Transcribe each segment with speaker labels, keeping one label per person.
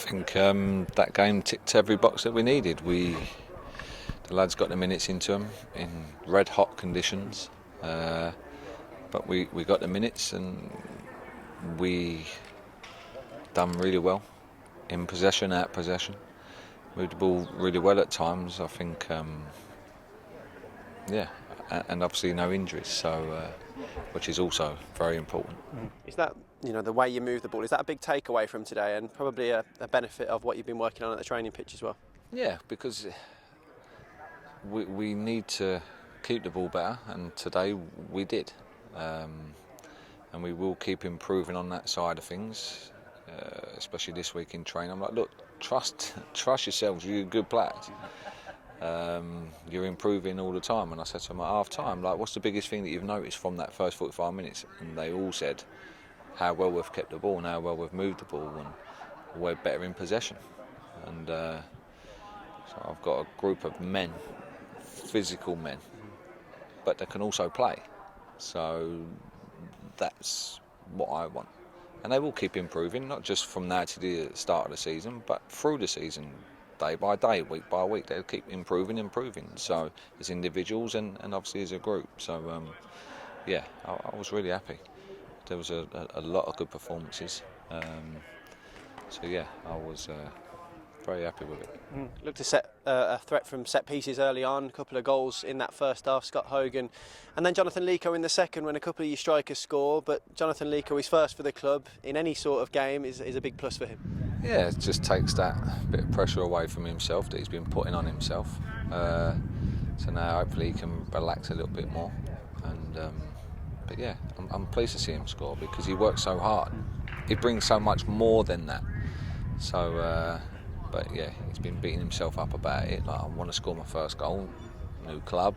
Speaker 1: think that game ticked every box that we needed. The lads got the minutes into them in red hot conditions, but we got the minutes and we done really well in possession, out possession. Moved the ball really well at times. I think, and obviously no injuries, so which is also very important.
Speaker 2: Is that, the way you move the ball, is that a big takeaway from today and probably a benefit of what you've been working on at the training pitch as well?
Speaker 1: Yeah, because we need to keep the ball better, and today we did, and we will keep improving on that side of things, especially this week in training. I'm like, look, trust yourselves, you're good players. You're improving all the time. And I said to them at half time, like, what's the biggest thing that you've noticed from that first 45 minutes? And they all said how well we've kept the ball and how well we've moved the ball and we're better in possession. And so I've got a group of men, physical men, but they can also play. So that's what I want. And they will keep improving, not just from now to the start of the season, but through the season. Day by day, week by week, they'll keep improving. So as individuals and obviously as a group. So I was really happy. There was a lot of good performances. I was very happy with it.
Speaker 2: Looked to set a threat from set pieces early on, a couple of goals in that first half, Scott Hogan, and then Jonathan Lico in the second when a couple of your strikers score. But Jonathan Lico is first for the club in any sort of game is a big plus for him.
Speaker 1: Yeah, it just takes that bit of pressure away from himself that he's been putting on himself. So now hopefully he can relax a little bit more. And I'm pleased to see him score because he works so hard. He brings so much more than that. So, he's been beating himself up about it. Like, I want to score my first goal, new club.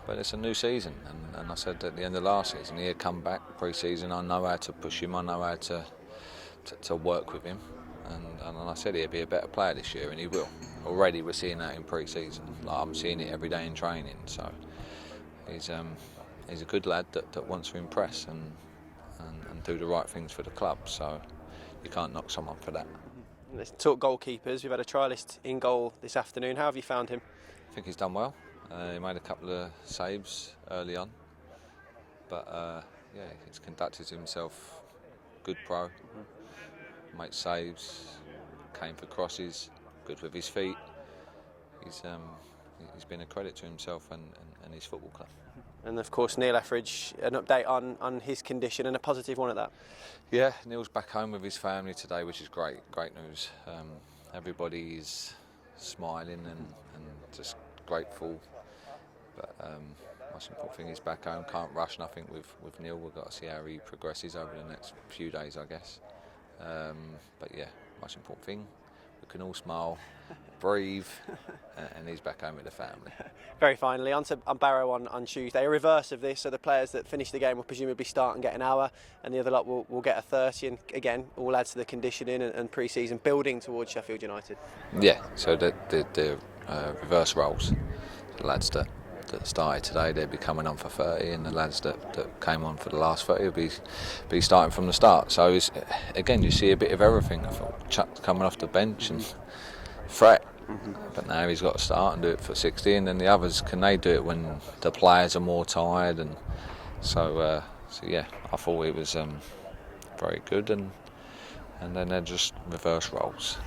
Speaker 1: But it's a new season, and I said at the end of last season, he'd come back pre-season. I know how to push him. I know how to work with him, and I said he'll be a better player this year, and he will. Already we're seeing that in pre-season. Like, I'm seeing it every day in training. So he's a good lad that wants to impress and do the right things for the club. So you can't knock someone for that.
Speaker 2: Let's talk goalkeepers. We've had a trialist in goal this afternoon. How have you found him?
Speaker 1: I think he's done well. He made a couple of saves early on, but he's conducted himself good pro. Makes saves, came for crosses, good with his feet. He's been a credit to himself and his football club.
Speaker 2: And of course Neil Etheridge, an update on his condition and a positive one at that.
Speaker 1: Yeah, Neil's back home with his family today, which is great news. Everybody is smiling and just grateful. But most important thing is back home, can't rush nothing with Neil. We've got to see how he progresses over the next few days, I guess. Most important thing, we can all smile, breathe, and he's back home with the family.
Speaker 2: Very finally, on to Barrow on Tuesday, a reverse of this, so the players that finish the game will presumably start and get an hour, and the other lot will get a 30, and again, all adds to the conditioning and pre-season building towards Sheffield United. Yeah,
Speaker 1: so the reverse roles, the lads that started today, they'll be coming on for 30, and the lads that came on for the last 30 will be starting from the start. So again, you see a bit of everything. I thought Chuck coming off the bench and threat, but now he's got to start and do it for 60, and then the others, can they do it when the players are more tired? And so I thought it was very good, and then they're just reverse roles.